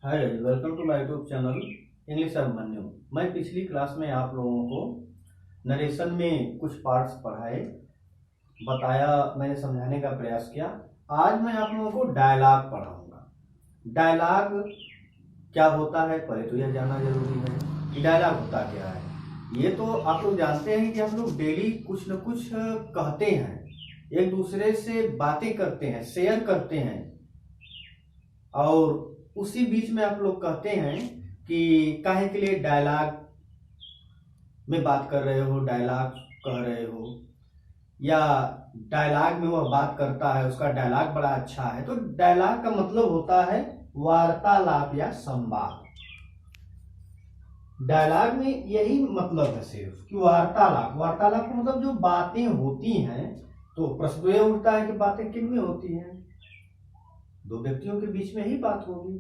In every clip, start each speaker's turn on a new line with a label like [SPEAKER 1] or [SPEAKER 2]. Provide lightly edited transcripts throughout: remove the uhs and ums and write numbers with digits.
[SPEAKER 1] Hi, welcome to my YouTube channel English Abhimanyu. मैं पिछली class में आप लोगों को नरेशन में कुछ पार्ट्स पढ़ाए, बताया, मैंने समझाने का प्रयास किया। आज मैं आप लोगों को डायलॉग पढ़ाऊंगा। डायलॉग क्या होता है, पहले तो यह जानना जरूरी है कि डायलॉग होता क्या है। ये तो आप लोग जानते हैं कि हम लोग डेली कुछ न कुछ कहते हैं, एक दूसरे से बातें करते हैं, शेयर करते हैं, और उसी बीच में आप लोग कहते हैं कि काहे के लिए डायलॉग में बात कर रहे हो, डायलॉग कह रहे हो, या डायलॉग में वह बात करता है, उसका डायलॉग बड़ा अच्छा है। तो डायलॉग का मतलब होता है वार्तालाप या संवाद। डायलॉग में यही मतलब है सिर्फ कि वार्तालाप। वार्तालाप का मतलब जो बातें होती हैं। तो प्रश्न यह उठता है कि बातें किन में होती हैं? दो व्यक्तियों के बीच में ही बात होगी।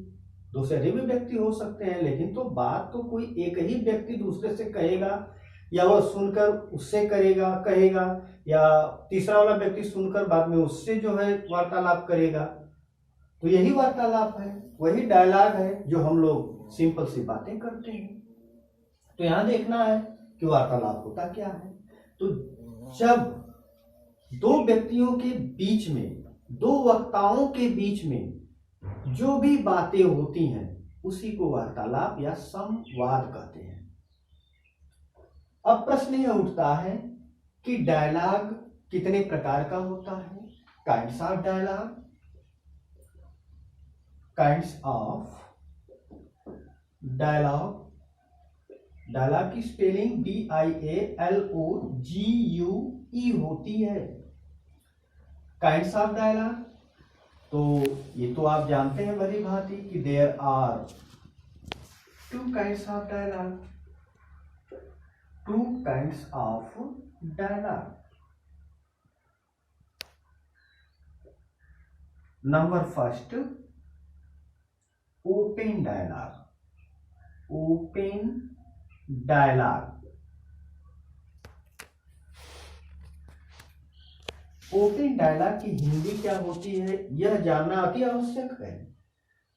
[SPEAKER 1] दूसरे भी व्यक्ति हो सकते हैं, लेकिन तो बात तो कोई एक ही व्यक्ति दूसरे से कहेगा, या वह सुनकर उससे कहेगा, या तीसरा वाला व्यक्ति सुनकर बाद में उससे जो है वार्तालाप करेगा। तो यही वार्तालाप है, वही डायलॉग है जो हम लोग सिंपल सी बातें करते हैं। तो यहां देखना है कि वार्तालाप होता क्या है। तो जब दो व्यक्तियों के बीच में, दो वक्ताओं के बीच में जो भी बातें होती हैं, उसी को वार्तालाप या संवाद कहते हैं। अब प्रश्न यह उठता है कि डायलॉग कितने प्रकार का होता है? Kinds of dialogue. Kinds of dialogue. Dialogue की स्पेलिंग DIALOGUE होती है। काइंड्स ऑफ डायलॉग, तो ये तो आप जानते हैं भली भांति कि there are two kinds of dialogue. Two kinds of dialogue. Number first, open dialogue. Open dialogue. Open dialogue की हिंदी क्या होती है, यह जानना अति आवश्यक है।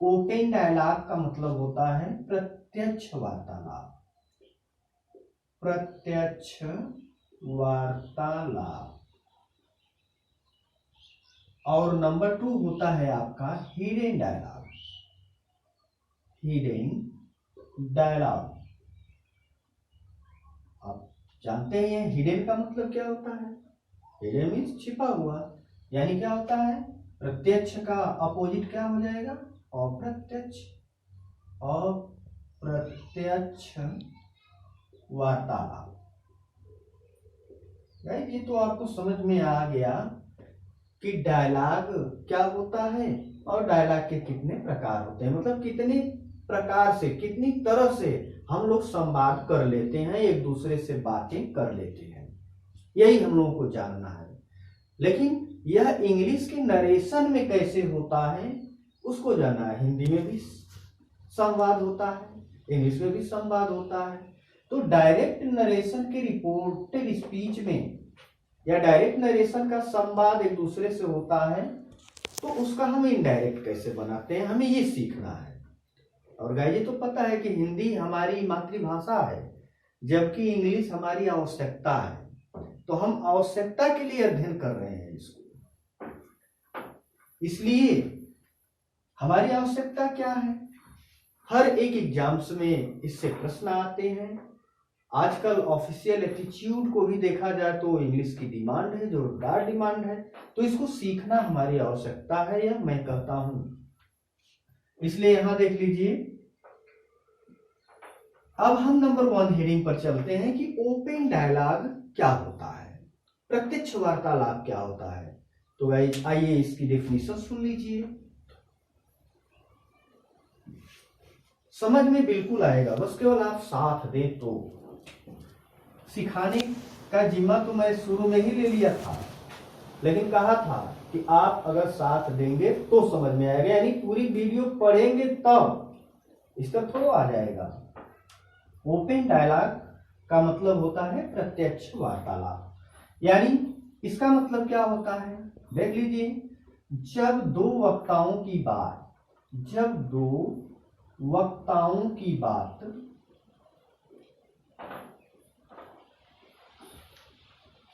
[SPEAKER 1] ओपन डायलॉग का मतलब होता है प्रत्यक्ष वार्तालाप। प्रत्यक्ष वार्तालाप। और नंबर 2 होता है आपका हिडन डायलॉग। Hidden dialogue. आप जानते हैं हिडन का मतलब क्या होता है? हिडन मीन्स छिपा हुआ। यानी क्या होता है? प्रत्यक्ष का अपोजिट क्या हो जाएगा? अप्रत्यक्ष। अप्रत्यक्ष वार्तालाप। ये तो आपको समझ में आ गया कि डायलॉग क्या होता है और डायलॉग के कितने प्रकार होते हैं। मतलब कितने प्रकार से, कितनी तरह से हम लोग संवाद कर लेते हैं, एक दूसरे से बातें कर लेते हैं, यही हम लोगों को जानना है। लेकिन यह इंग्लिश के नरेशन में कैसे होता है उसको जानना है। हिंदी में भी संवाद होता है, इंग्लिश में भी संवाद होता है। तो डायरेक्ट नरेशन के रिपोर्टेड स्पीच में या डायरेक्ट नरेशन का संवाद एक दूसरे से होता है, तो उसका हम इनडायरेक्ट कैसे बनाते हैं, हमें ये सीखना है। और गाइस, ये तो पता है कि हिंदी हमारी मातृभाषा है, जबकि इंग्लिश हमारी आवश्यकता है। तो हम आवश्यकता के लिए अध्ययन कर रहे हैं इसको। इसलिए हमारी आवश्यकता क्या है? हर एक एग्जाम्स में इससे प्रश्न आते हैं। आजकल ऑफिशियल एप्टीट्यूड को भी देखा जाए तो इंग्लिश की डिमांड है, जोरदार डिमांड है। तो इसको सीखना हमारी आवश्यकता है, यह मैं कहता हूं। इसलिए यहां देख लीजिए। अब हम नंबर 1 हेडिंग पर चलते हैं कि ओपन डायलॉग क्या होता है, प्रत्यक्ष वार्तालाप क्या होता है। तो गाइस, आइए इसकी डेफिनेशन सुन लीजिए, समझ में बिल्कुल आएगा। बस केवल आप साथ दे तो। सिखाने का जिम्मा तो मैं शुरू में ही ले लिया था, लेकिन कहा था कि आप अगर साथ देंगे तो समझ में आएगा। यानी पूरी वीडियो पढ़ेंगे तब इस तक थोड़ा आ जाएगा। ओपन डायलॉग का मतलब होता है प्रत्यक्ष वार्तालाप। यानी इसका मतलब क्या होता है, देख लीजिए। जब दो वक्ताओं की बात, जब दो वक्ताओं की बात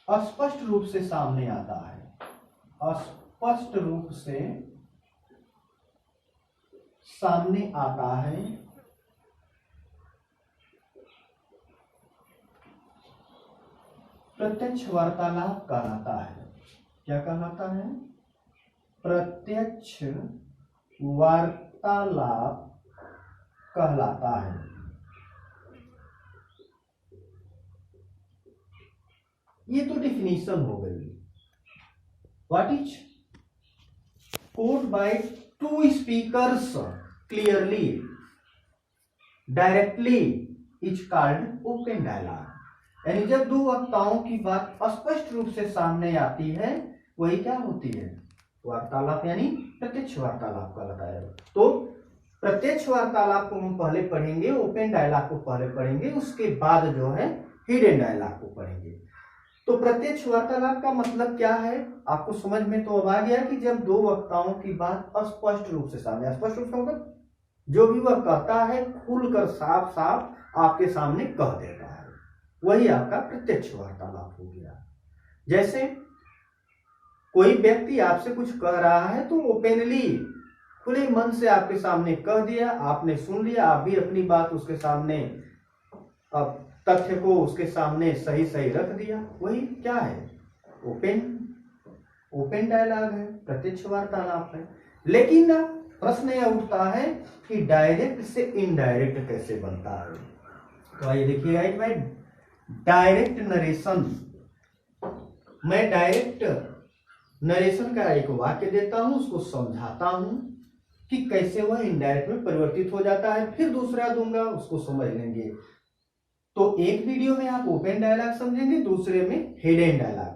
[SPEAKER 1] स्पष्ट रूप से सामने आता है, स्पष्ट रूप से सामने आता है प्रत्यक्ष वार्तालाप कहलाता है। क्या कहलाता है? प्रत्यक्ष वार्तालाप कहलाता है। ये तो डिफिनीशन हो गई। What is quote by two speakers clearly directly is called open dialogue. यानी जब दो वक्ताओं की बात स्पष्ट रूप से सामने आती है वही क्या होती है? वार्तालाप, यानी प्रत्यक्ष वार्तालाप कहलाता है। तो प्रत्यक्ष वार्तालाप को हम पहले पढ़ेंगे, ओपन डायलॉग को पहले पढ़ेंगे, उसके बाद जो है हिडन डायलॉग को पढ़ेंगे। तो प्रत्यक्ष वार्तालाप का मतलब क्या है आपको समझ में तो अब आ गया कि जब दो वक्ताओं की बात स्पष्ट रूप से सामने, स्पष्ट रूप से मतलब जो भी वह कहता है खुलकर साफ साफ आपके सामने कह देता है, वही आपका प्रत्यक्ष वार्तालाप हो गया। जैसे कोई व्यक्ति आपसे कुछ कह रहा है तो ओपनली खुले मन से आपके सामने कह दिया, आपने सुन लिया, आप भी अपनी बात उसके सामने, अब तथ्य को उसके सामने सही सही रख दिया, वही क्या है? ओपन डायलॉग है, प्रत्यक्ष वार्तालाप है। लेकिन ना प्रश्न यह उठता है कि डायरेक्ट से इनडायरेक्ट कैसे बनता है। तो आइए देखिएगा एक बार डायरेक्ट नरेशन। मैं डायरेक्ट नरेशन का एक वाक्य देता हूं, उसको समझाता हूं कि कैसे वह इनडायरेक्ट में परिवर्तित हो जाता है, फिर दूसरा दूंगा, उसको समझ लेंगे। तो एक वीडियो में आप ओपन डायलॉग समझेंगे, दूसरे में हिडन डायलॉग,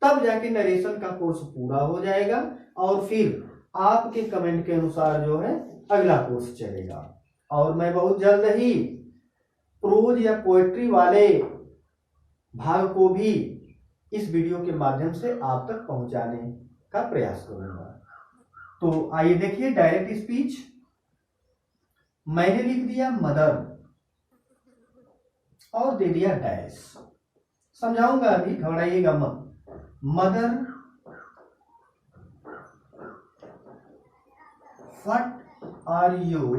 [SPEAKER 1] तब जाके नरेशन का कोर्स पूरा हो जाएगा और फिर आपके कमेंट के अनुसार जो है अगला कोर्स चलेगा। और मैं बहुत जल्द ही प्रोज या पोएट्री वाले भाग को भी इस वीडियो के माध्यम से आप तक पहुंचाने का प्रयास करूंगा। तो आइए देखिए डायरेक्ट स्पीच। मैंने लिख दिया मदर और दे दिया डैश। समझाऊंगा अभी, घबराइएगा मत। Mother what are you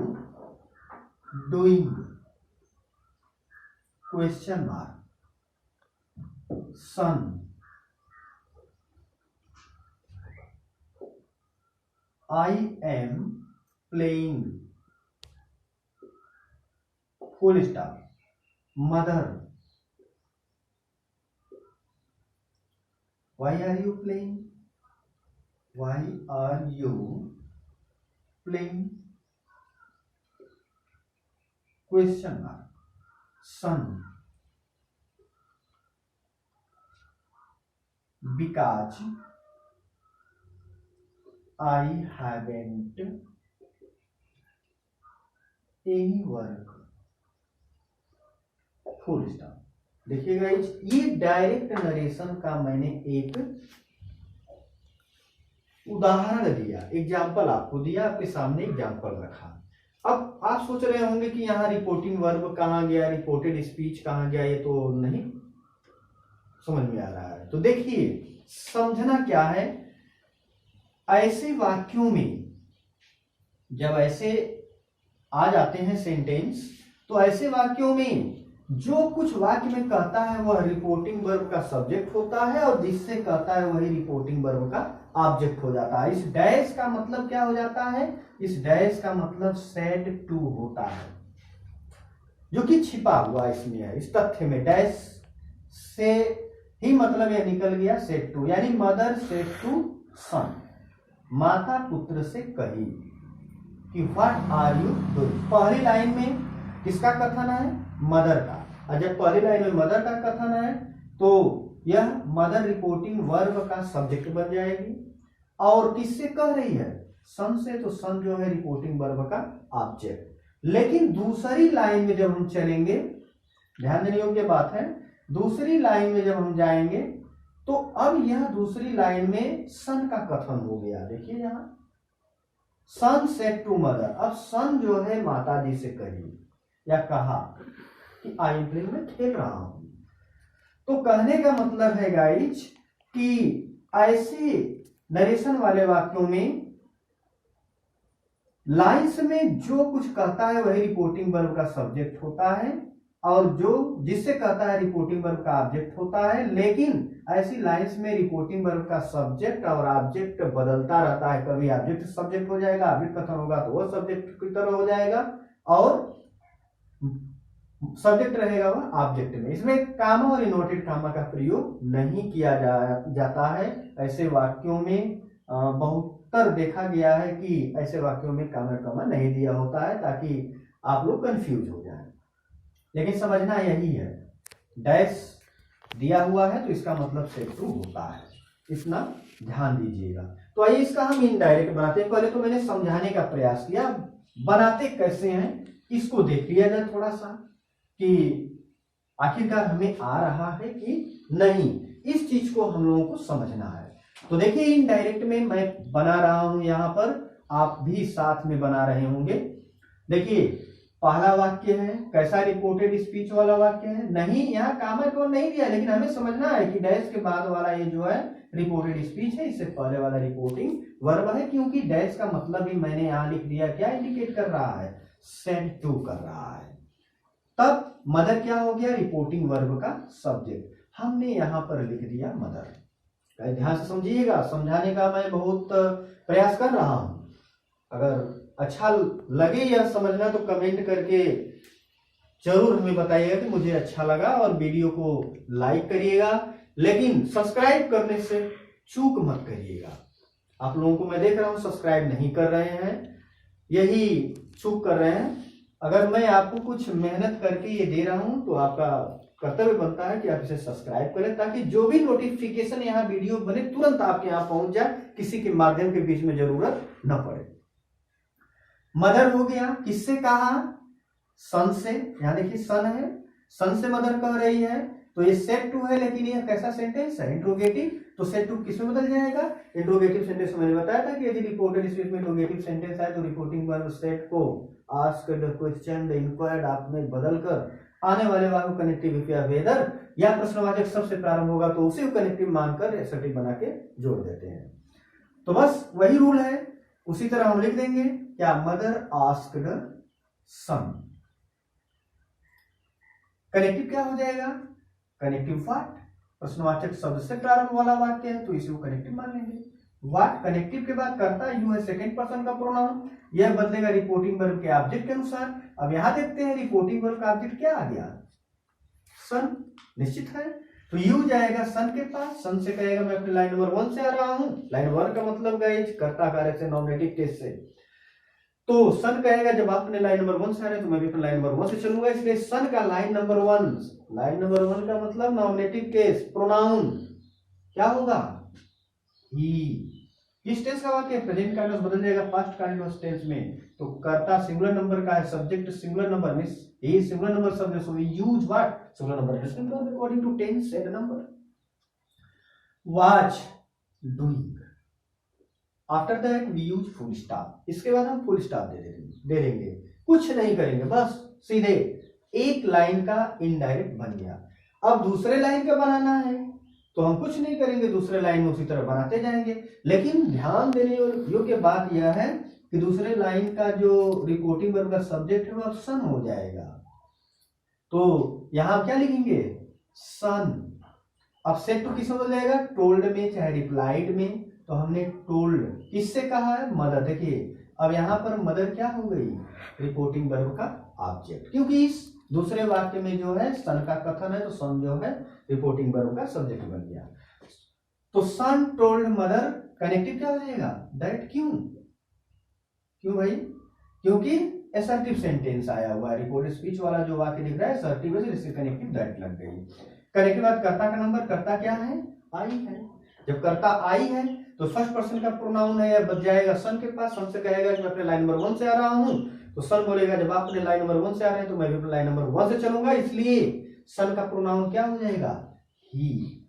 [SPEAKER 1] doing? Question mark. Son I am playing full stop. Mother, why are you playing? Why are you playing? Question mark. Son, because I haven't any work. Full stop. देखिएगा ये direct narration का मैंने एक उदाहरण दिया, example आपको दिया, आपके सामने एग्जाम्पल रखा। अब आप सोच रहे होंगे कि यहाँ रिपोर्टिंग वर्ब कहाँ गया, रिपोर्टेड स्पीच कहाँ गया, ये तो नहीं समझ में आ रहा है। तो देखिए समझना क्या है, ऐसे वाक्यों में जब ऐसे आ जाते हैं सेंटेंस, तो ऐसे वाक्यों में जो कुछ वाक्य में कहता है वह रिपोर्टिंग वर्ब का सब्जेक्ट होता है और जिससे कहता है वही रिपोर्टिंग वर्ब का ऑब्जेक्ट हो जाता है। इस डैश का मतलब क्या हो जाता है? इस डैश का मतलब सेड टू होता है, जो कि छिपा हुआ इसमें है। इस तथ्य में डैश से ही मतलब यह निकल गया सेड टू, यानी मदर सेड टू सन, माता पुत्र से कही कि व्हाट आर यू डूइंग। पहली लाइन में किसका कथन है? मदर का। और जब पहली लाइन में मदर का कथन है तो यह मदर रिपोर्टिंग वर्ब का सब्जेक्ट बन जाएगी। और किससे कह रही है? सन से। तो सन जो है रिपोर्टिंग वर्ब का ऑब्जेक्ट। लेकिन दूसरी लाइन में जब हम चलेंगे, ध्यान देने योग्य बात है, दूसरी लाइन में जब हम जाएंगे तो अब यह दूसरी लाइन में सन का कथन हो गया। देखिए यहां सन सेड टू मदर। अब सन जो है माता जी से कही या कहा कि आई एम प्लेइंग, मैं खेल रहा हूं। तो कहने का मतलब है गाइज कि ऐसे नरेशन वाले वाक्यों में लाइंस में जो कुछ कहता है वही रिपोर्टिंग वर्ब का सब्जेक्ट होता है और जो जिससे कहता है रिपोर्टिंग वर्ब का ऑब्जेक्ट होता है। लेकिन ऐसी लाइंस में रिपोर्टिंग वर्ब का सब्जेक्ट और ऑब्जेक्ट बदलता रहता है। कभी ऑब्जेक्ट सब्जेक्ट हो जाएगा, ऑब्जेक्ट खत्म होगा तो वो सब्जेक्ट की तरह हो जाएगा और सब्जेक्ट रहेगा वह ऑब्जेक्ट में। इसमें कामा और इनवर्टेड कामा का प्रयोग नहीं किया जाता है। ऐसे वाक्यों में बहुतर देखा गया है कि ऐसे वाक्यों में कामा नहीं दिया होता है ताकि आप लोग कंफ्यूज हो जाएं। लेकिन समझना यही है, डैश दिया हुआ है तो इसका मतलब सेट टू होता है, इतना ध्यान दीजिएगा। तो आइए इसका हम इनडायरेक्ट बनाते हैं। पहले तो मैंने समझाने का प्रयास किया, बनाते कैसे हैं इसको देख लिया जाए थोड़ा सा कि आखिरकार हमें आ रहा है कि नहीं, इस चीज को हम लोगों को समझना है। तो देखिए इनडायरेक्ट में मैं बना रहा हूं, यहां पर आप भी साथ में बना रहे होंगे। देखिए पहला वाक्य है कैसा, रिपोर्टेड स्पीच वाला वाक्य है। नहीं, यहाँ कामा को नहीं दिया, लेकिन हमें समझना है कि डैश के बाद वाला ये जो है रिपोर्टेड स्पीच है, इससे पहले वाला रिपोर्टिंग वर्ब है, क्योंकि डैश का मतलब ही मैंने यहाँ लिख दिया, क्या इंडिकेट कर रहा है, सेड टू कर रहा है। तब मदर क्या हो गया, रिपोर्टिंग वर्ब का सब्जेक्ट। हमने यहां पर लिख दिया मदर। ध्यान से समझिएगा, समझाने का मैं बहुत प्रयास कर रहा हूं। अगर अच्छा लगे यह समझना तो कमेंट करके जरूर हमें बताइएगा कि मुझे अच्छा लगा, और वीडियो को लाइक करिएगा, लेकिन सब्सक्राइब करने से चूक मत करिएगा। आप लोगों को मैं देख रहा हूं सब्सक्राइब नहीं कर रहे हैं, यही चूक कर रहे हैं। अगर मैं आपको कुछ मेहनत करके ये दे रहा हूं तो आपका कर्तव्य बनता है कि आप इसे सब्सक्राइब करें, ताकि जो भी नोटिफिकेशन यहाँ वीडियो बने तुरंत आपके यहाँ पहुंच जाए, किसी के माध्यम के बीच में जरूरत न पड़े। मदर हो गया, किससे कहा, सन से। यहां देखिए सन है, सन से मदर कह रही है, तो ये सेड टू है, लेकिन यह कैसा सेंटेंस है, इंट्रोगेटिव। तो सेड टू किसमें बदल जाएगा, इंट्रोगेटिव सेंटेंस। मैंने बताया था कि यदि रिपोर्टेड स्पीच में इंट्रोगेटिव सेंटेंस है तो रिपोर्टिंग वर्ब सेड को आस्क्ड, क्वेश्चनड, इंक्वायर्ड आप में बदलकर आने वाले वाक्य कनेक्टिव या वेदर या प्रश्नवाचक सबसे प्रारंभ होगा तो उसी को कनेक्टिव मानकर एसर्टिव बना के जोड़ देते हैं। तो बस वही रूल है, उसी तरह हम लिख देंगे क्या, मदर आस्क्ड सन। कनेक्टिव क्या हो जाएगा, कनेक्टिव व्हाट, प्रश्नवाचक शब्द से प्रारंभ वाला वाक्य है तो इसी को कनेक्टिव मान लेंगे। व्हाट कनेक्टिव के बाद करता यू है सेकंड पर्सन का प्रोनाउन, यह बदलेगा रिपोर्टिंग वर्ब के ऑब्जेक्ट के अनुसार। अब यहां देखते हैं रिपोर्टिंग वर्ब का ऑब्जेक्ट क्या आ गया, सन, निश्चित है। तो यू जाएगा सन के पास, सन से कहेगा मैं अपने लाइन नंबर 1 से आ रहा हूं। लाइन 1 का मतलब गाइस कर्ता कारक से, नॉमिनेटिव केस से। तो सन कहेगा जब आप अपने लाइन नंबर 1 से आ रहे हैं तो मैं भी अपने लाइन नंबर 1 से चलूंगा, इसलिए सन का लाइन नंबर 1, लाइन नंबर 1 का मतलब नॉमिनेटिव केस, प्रोनाउन क्या होगा, ही। किस टेंस का वाक्य है, प्रेजेंट कंटीन्यूअस बदल जाएगा पास्ट कंटीन्यूअस टेंस में। तो कर्ता सिंगुलर नंबर का है, सब्जेक्ट सिंगुलर नंबर, मींस ही singular number subject, so we use what, singular number according to tense and number. Watch, doing. After that we use full stop, इसके बाद हम full stop दे देंगे, कुछ नहीं करेंगे, बस सीधे एक लाइन का इनडायरेक्ट बन गया। अब दूसरे लाइन का बनाना है तो हम कुछ नहीं करेंगे, दूसरे लाइन में उसी तरह बनाते जाएंगे। लेकिन ध्यान देने योग्य बात यह है कि दूसरे लाइन का जो रिपोर्टिंग वर्ब का सब्जेक्ट है वो अब सन हो जाएगा। तो यहां क्या लिखेंगे, सन। अब सेट टू किसमें बदल जाएगा, टोल्ड में चाहे रिप्लाइड में। तो हमने टोल्ड किससे कहा है, मदर। देखिए अब यहां पर मदर क्या हो गई, रिपोर्टिंग वर्ब का ऑब्जेक्ट, क्योंकि इस दूसरे वाक्य में जो है सन का कथन है तो सन जो है रिपोर्टिंग वर्ब का सब्जेक्ट बन गया। तो सन टोल्ड मदर, कनेक्टिव क्या हो जाएगा, दैट। क्यों भाई, क्योंकि असर्टिव सेंटेंस आया हुआ है, रिपोर्टेड स्पीच वाला जो वाक्य दिख रहा है असर्टिव है, इससे कनेक्टिव दैट लग गई। कनेक्टिव बाद कर्ता का नंबर, कर्ता क्या है, आई है। जब कर्ता आई है तो फर्स्ट पर्सन का प्रोनाउन है, बच जाएगा सन के पास। सन से कहेगा कि मैं अपने लाइन नंबर 1 से आ रहा हूं, तो सन बोलेगा जब आप अपने लाइन नंबर 1 से आ रहे हैं तो मैं भी अपने लाइन नंबर 1 से चलूंगा, इसलिए सन का प्रोनाउन क्या हो जाएगा, ही।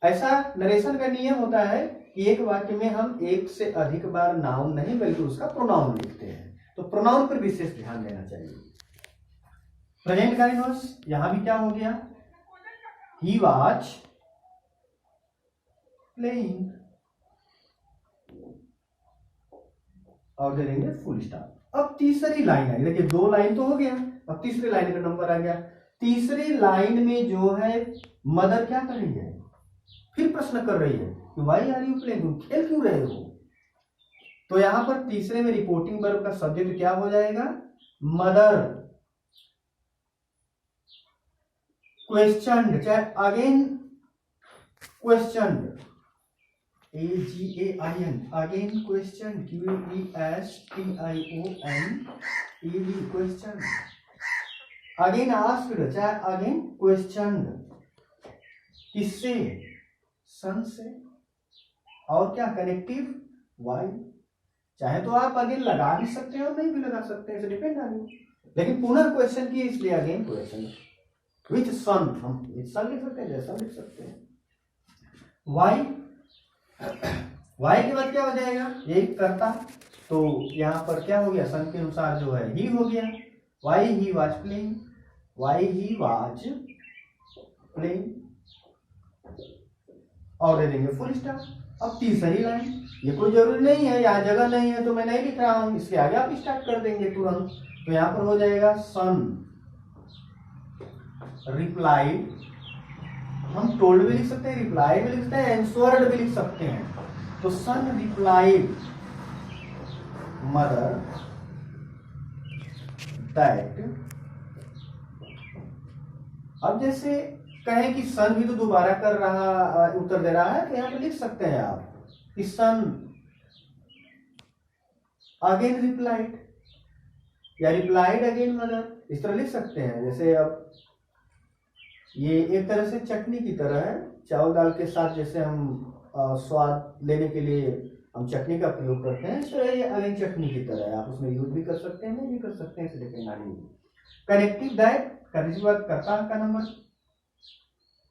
[SPEAKER 1] ऐसा नरेशन का नियम होता है कि एक वाक्य में हम एक से अधिक बार नाउन नहीं बल्कि उसका प्रोनाउन लिखते हैं, तो प्रोनाउन पर विशेष ध्यान देना चाहिए। प्रेजेंट कंटिन्यूअस यहां भी क्या हो गया, ही वॉज प्लेइंग, और दे देंगे फुल स्टॉप। अब तीसरी लाइन आई, देखिए 2 लाइन तो हो गया, अब तीसरी लाइन का नंबर आ गया। तीसरी लाइन में जो है मदर क्या कर रही है, फिर प्रश्न कर रही है कि व्हाई आर यू प्लेइंग, तुम खेल क्यों रहे हो। तो यहां पर तीसरे में रिपोर्टिंग वर्ब का सब्जेक्ट क्या हो जाएगा, मदर। क्वेश्चन, चाहे again question, AGAIN, again question, QUESTION, question. Again asked, चाहे अगेन क्वेश्चन, किससे, सन से, और क्या कनेक्टिव वाई। चाहे तो आप अगेन लगा भी सकते हैं और नहीं भी लगा सकते हैं, डिपेंड ऑन यू, लेकिन पुनः क्वेश्चन की इसलिए अगेन क्वेश्चन। विच सन, हम विच सन लिख सकते हैं, जैसा लिख सकते हैं। वाई, वाई के बाद क्या हो जाएगा, यही करता, तो यहां पर क्या हो गया, सन के अनुसार जो है ही हो गया। Why he was playing, why he was playing, और दे देंगे फुल स्टॉप। अब तीसरी लाइन, ये कोई जरूरी नहीं है, यहाँ जगह नहीं है तो मैं नहीं लिख रहा हूं, इसके आगे आप स्टार्ट कर देंगे तुरंत। तो यहां पर हो जाएगा सन रिप्लाइड, हम टोल्ड भी लिख सकते हैं, रिप्लाई भी लिख सकते हैं, एंसवर्ड भी लिख सकते हैं। तो सन रिप्लाइड मदर दैट। अब जैसे कहें कि सन भी तो दोबारा कर रहा, उत्तर दे रहा है, तो यहां पे लिख सकते हैं आप कि सन अगेन रिप्लाइड, या रिप्लाइड अगेन मदर, इस तरह लिख सकते हैं। जैसे अब ये एक तरह से चटनी की तरह है, चावल दाल के साथ जैसे हम स्वाद लेने के लिए हम चटनी का प्रयोग करते हैं, तो ये अगेन चटनी की तरह है, आप उसमें यूज भी कर सकते हैं, नहीं भी कर सकते हैं, इसलिए कनेक्टिव दैट करता का नंबर।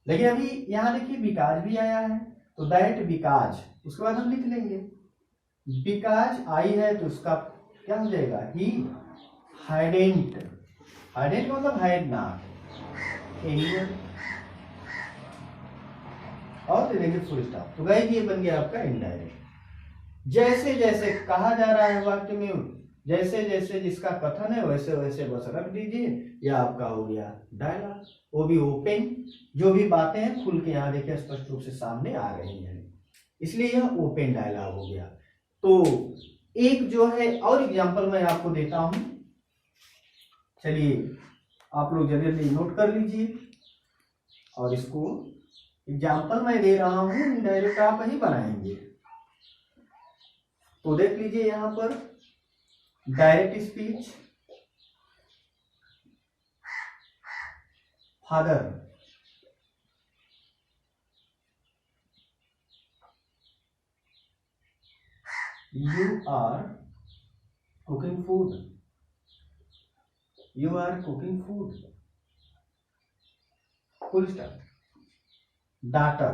[SPEAKER 1] लेकिन अभी यहाँ देखिए बिकाज भी आया है, तो दैट बिकाज, उसके बाद हम लिख लेंगे बिकाज आई है, तो उसका क्या हो जाएगा, ही हाइडेंट, हाइडेंट मतलब हाइड नॉट एनीवन, और दे देंगे फुल स्टॉप। तो गाइस ये बन गया आपका इनडायरेक्ट। जैसे जैसे कहा जा रहा है वाक्य में, जैसे जैसे जिसका कथन है वैसे वैसे बस रख दीजिए, यह आपका हो गया डायलॉग, वो भी ओपन, जो भी बातें हैं खुल के यहाँ देखिए स्पष्ट रूप से सामने आ रही हैं, इसलिए यह ओपन डायलॉग हो गया। तो एक जो है और एग्जांपल मैं आपको देता हूं, चलिए आप लोग जल्दी जल्दी नोट कर लीजिए, और इसको एग्जाम्पल मैं दे रहा हूं, इनडायरेक्ट आप ही बनाएंगे। तो देख लीजिए यहां पर direct speech, father you are cooking food, you are cooking food, full stop. daughter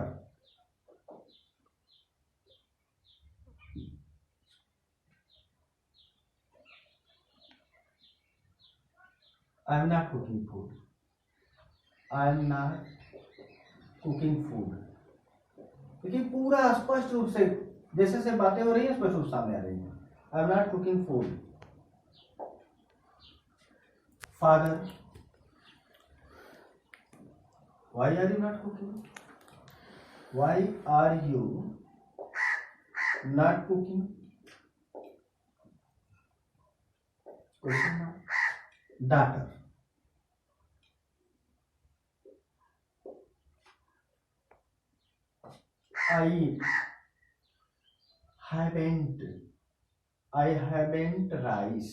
[SPEAKER 1] I am not cooking food, I am not cooking food। देखिए पूरा स्पष्ट रूप से जैसे जैसे बातें हो रही है स्पष्ट रूप सामने आ रही है। I am not cooking food. Father why are you not cooking, why are you not cooking, question mark. Daughter I haven't rice,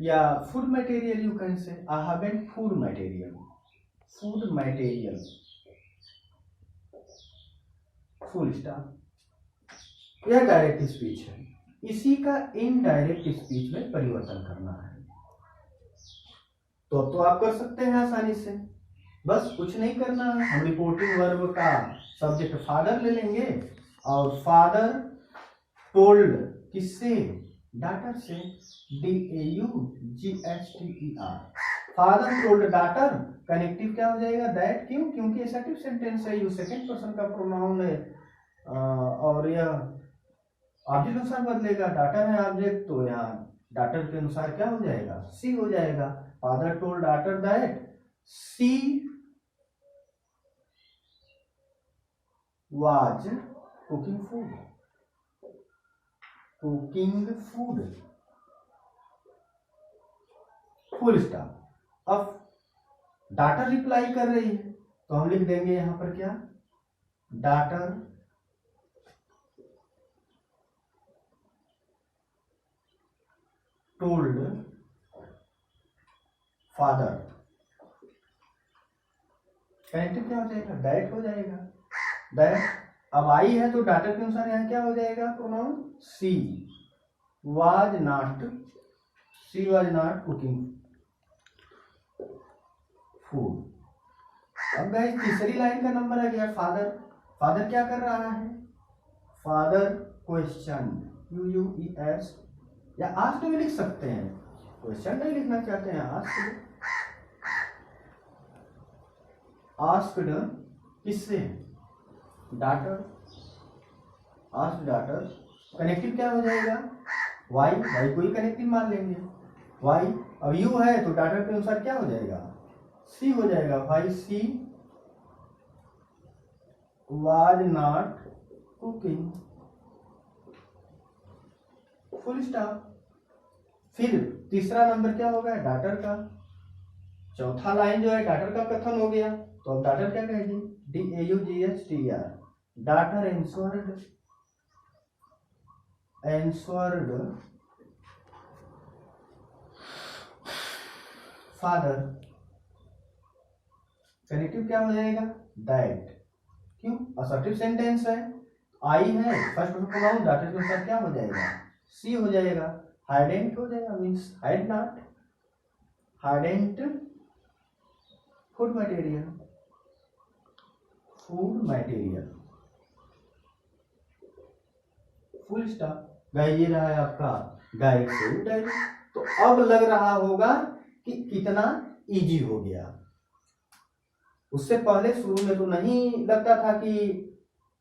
[SPEAKER 1] या food material you can say, I haven't food material, full stop. यह direct speech है, इसी का indirect speech में परिवर्तन करना है। तो अब तो आप कर सकते हैं आसानी से। बस कुछ नहीं करना है, हम रिपोर्टिंग वर्ब का सब्जेक्ट फादर ले लेंगे और फादर टोल्ड किससे, डाटर से, DAUGHTER, father told daughter, connective क्या हो जाएगा, दैट, क्यों, क्योंकि एसर्टिव सेंटेंस है, यू सेकंड पर्सन का प्रोनाउन है और यह ऑब्जेक्ट अनुसार बदलेगा, डाटर है ऑब्जेक्ट, तो यहाँ डाटर के अनुसार क्या हो जाएगा, सी हो जाएगा। Father told daughter that she was cooking food, full stop. अब डाटर रिप्लाई कर रही है तो हम लिख देंगे यहां पर क्या, डाटर टोल्ड फादर, कनेक्टिव क्या हो जाएगा, दैट हो जाएगा, दैट। अब आई है तो डाटर के अनुसार यहाँ क्या हो जाएगा, pronoun C was not cooking food. अब गाइस तीसरी लाइन का नंबर आ गया फादर। फादर क्या कर रहा है, फादर क्वेश्चन, UUES या आस्क्ड भी लिख सकते हैं, क्वेश्चन नहीं लिखना चाहते हैं, आस्क्ड किससे, डाटर, आस्क्ड डाटर, कनेक्टिव क्या हो जाएगा, वाई को ही कनेक्टिव मान लेंगे, वाई। अब यू है तो डाटर के अनुसार क्या हो जाएगा, सी हो जाएगा, why she was not cooking, full stop. फिर तीसरा नंबर क्या होगा, डाटर का। चौथा लाइन जो है डाटर का कथन हो गया, तो अब डाटर क्या कहेगी, DAUGHTER, डाटर एंसवर्ड फादर, कनेक्टिव क्या हो जाएगा, दैट, क्यों, असर्टिव सेंटेंस है, आई है फर्स्ट प्रोनाउन, डाटर के अनुसार क्या हो जाएगा, सी हो जाएगा, हाइडेंट हो जाएगा, means hide not, hydrant food material, full stop. Guys ये रहा है आपका गाइड से डायरी। तो अब लग रहा होगा कि कितना इजी हो गया, उससे पहले शुरू में तो नहीं लगता था कि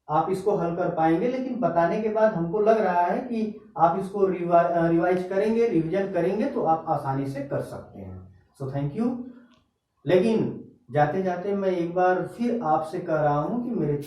[SPEAKER 1] आप इसको हल कर पाएंगे, लेकिन बताने के बाद हमको लग रहा है कि आप इसको रिवाइज करेंगे, रिवीजन करेंगे तो आप आसानी से कर सकते हैं। So thank you. लेकिन जाते जाते मैं एक बार फिर आपसे कह रहा हूं कि मेरे